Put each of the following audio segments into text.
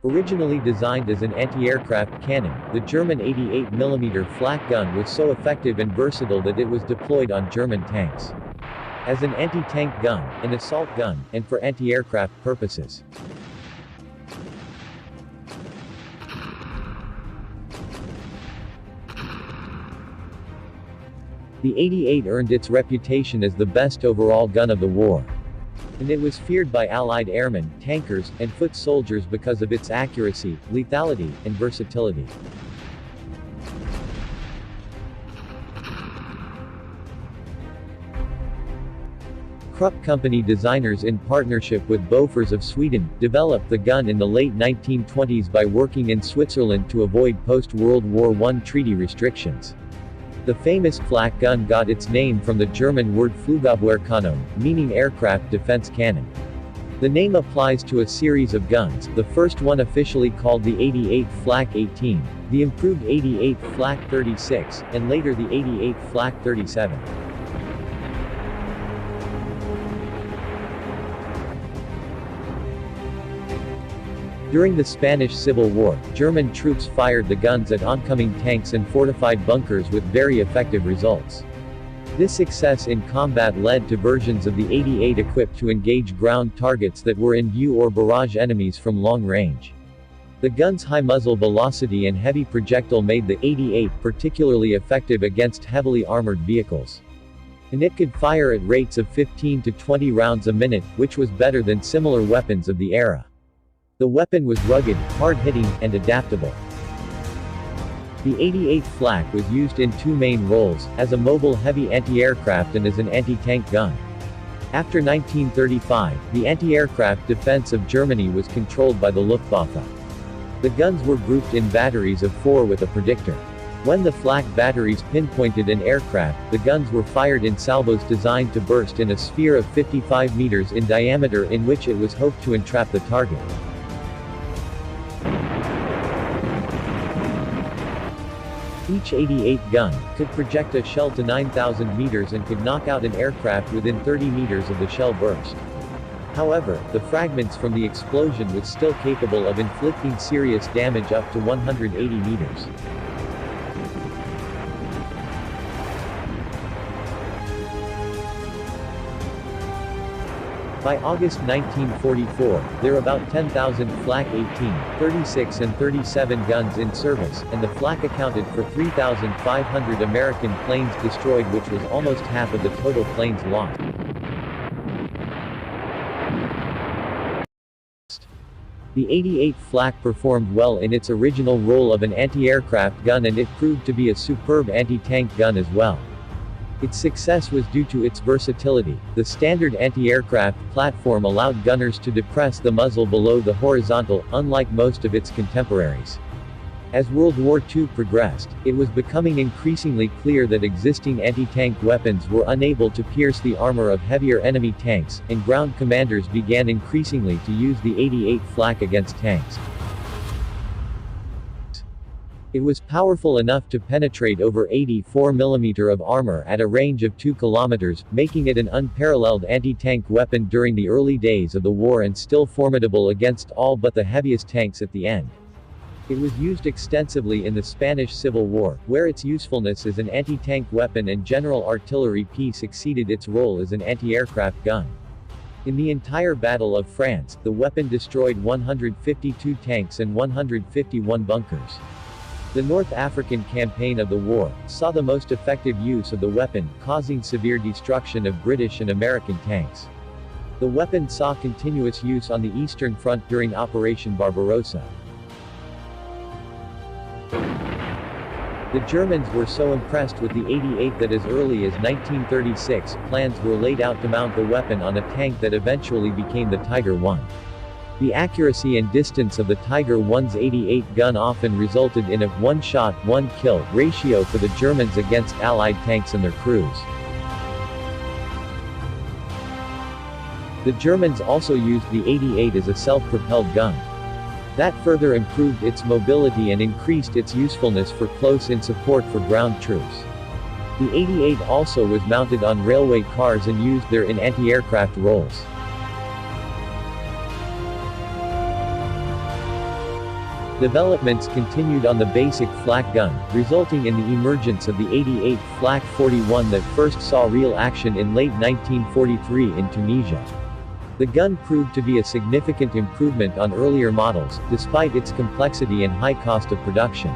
Originally designed as an anti-aircraft cannon, the German 88mm flak gun was so effective and versatile that it was deployed on German tanks. As an anti-tank gun, an assault gun, and for anti-aircraft purposes. The 88 earned its reputation as the best overall gun of the war. And it was feared by Allied airmen, tankers, and foot soldiers because of its accuracy, lethality, and versatility. Krupp Company designers in partnership with Bofors of Sweden, developed the gun in the late 1920s by working in Switzerland to avoid post-World War I treaty restrictions. The famous flak gun got its name from the German word Flugabwehrkanone, meaning aircraft defense cannon. The name applies to a series of guns, the first one officially called the 88 Flak18, the improved 88 Flak36, and later the 88 Flak37. During the Spanish Civil War, German troops fired the guns at oncoming tanks and fortified bunkers with very effective results. This success in combat led to versions of the 88 equipped to engage ground targets that were in view or barrage enemies from long range. The gun's high muzzle velocity and heavy projectile made the 88 particularly effective against heavily armored vehicles. And it could fire at rates of 15 to 20 rounds a minute, which was better than similar weapons of the era. The weapon was rugged, hard-hitting, and adaptable. The 88 flak was used in two main roles, as a mobile heavy anti-aircraft and as an anti-tank gun. After 1935, the anti-aircraft defense of Germany was controlled by the Luftwaffe. The guns were grouped in batteries of 4 with a predictor. When the flak batteries pinpointed an aircraft, the guns were fired in salvos designed to burst in a sphere of 55 meters in diameter in which it was hoped to entrap the target. Each 88 gun could project a shell to 9,000 meters and could knock out an aircraft within 30 meters of the shell burst. However, the fragments from the explosion was still capable of inflicting serious damage up to 180 meters. By August 1944, there were about 10,000 Flak-18, 36 and 37 guns in service, and the flak accounted for 3,500 American planes destroyed, which was almost half of the total planes lost. The 88 flak performed well in its original role of an anti-aircraft gun, and it proved to be a superb anti-tank gun as well. Its success was due to its versatility. The standard anti-aircraft platform allowed gunners to depress the muzzle below the horizontal, unlike most of its contemporaries. As World War II progressed, it was becoming increasingly clear that existing anti-tank weapons were unable to pierce the armor of heavier enemy tanks, and ground commanders began increasingly to use the 88 flak against tanks. It was powerful enough to penetrate over 84 mm of armor at a range of 2 km, making it an unparalleled anti-tank weapon during the early days of the war and still formidable against all but the heaviest tanks at the end. It was used extensively in the Spanish Civil War, where its usefulness as an anti-tank weapon and general artillery piece exceeded its role as an anti-aircraft gun. In the entire Battle of France, the weapon destroyed 152 tanks and 151 bunkers. The North African campaign of the war saw the most effective use of the weapon, causing severe destruction of British and American tanks. The weapon saw continuous use on the Eastern Front during Operation Barbarossa. The Germans were so impressed with the 88 that as early as 1936, plans were laid out to mount the weapon on a tank that eventually became the Tiger I. The accuracy and distance of the Tiger I's 88 gun often resulted in a one-shot, one-kill ratio for the Germans against Allied tanks and their crews. The Germans also used the 88 as a self-propelled gun. That further improved its mobility and increased its usefulness for close-in support for ground troops. The 88 also was mounted on railway cars and used there in anti-aircraft roles. Developments continued on the basic flak gun, resulting in the emergence of the 88 Flak-41 that first saw real action in late 1943 in Tunisia. The gun proved to be a significant improvement on earlier models, despite its complexity and high cost of production.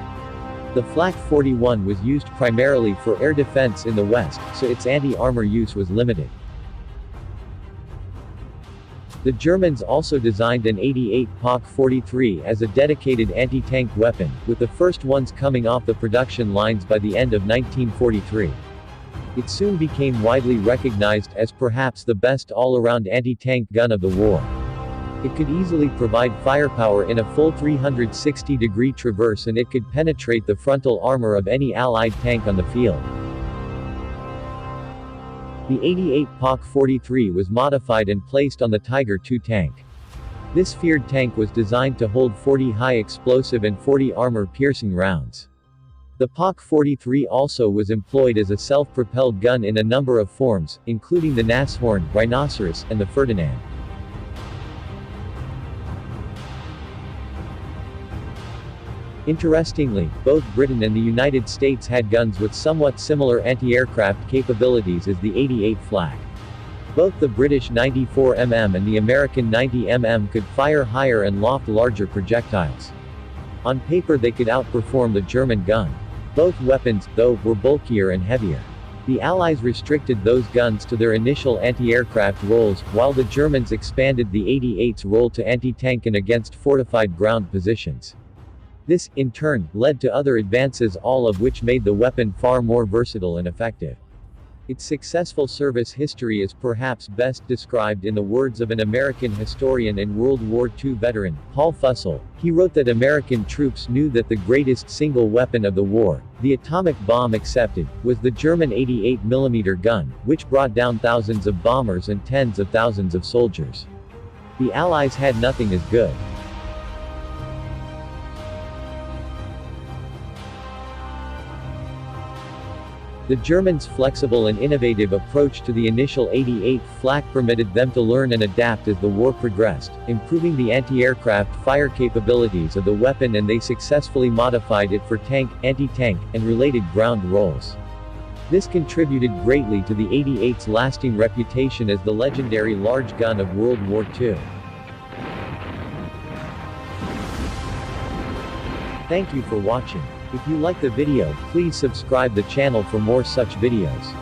The Flak-41 was used primarily for air defense in the West, so its anti-armor use was limited. The Germans also designed an 88 POC-43 as a dedicated anti-tank weapon, with the first ones coming off the production lines by the end of 1943. It soon became widely recognized as perhaps the best all-around anti-tank gun of the war. It could easily provide firepower in a full 360-degree traverse, and it could penetrate the frontal armor of any Allied tank on the field. The 88 POC-43 was modified and placed on the Tiger II tank. This feared tank was designed to hold 40 high explosive and 40 armor-piercing rounds. The POC-43 also was employed as a self-propelled gun in a number of forms, including the Nashorn, Rhinoceros, and the Ferdinand. Interestingly, both Britain and the United States had guns with somewhat similar anti-aircraft capabilities as the 88 Flak. Both the British 94mm and the American 90mm could fire higher and loft larger projectiles. On paper they could outperform the German gun. Both weapons, though, were bulkier and heavier. The Allies restricted those guns to their initial anti-aircraft roles, while the Germans expanded the 88's role to anti-tank and against fortified ground positions. This, in turn, led to other advances, all of which made the weapon far more versatile and effective. Its successful service history is perhaps best described in the words of an American historian and World War II veteran, Paul Fussell. He wrote that American troops knew that the greatest single weapon of the war, the atomic bomb excepted, was the German 88mm gun, which brought down thousands of bombers and tens of thousands of soldiers. The Allies had nothing as good. The Germans' flexible and innovative approach to the initial 88 Flak permitted them to learn and adapt as the war progressed, improving the anti-aircraft fire capabilities of the weapon, and they successfully modified it for tank, anti-tank, and related ground roles. This contributed greatly to the 88's lasting reputation as the legendary large gun of World War II. Thank you for watching. If you like the video, please subscribe the channel for more such videos.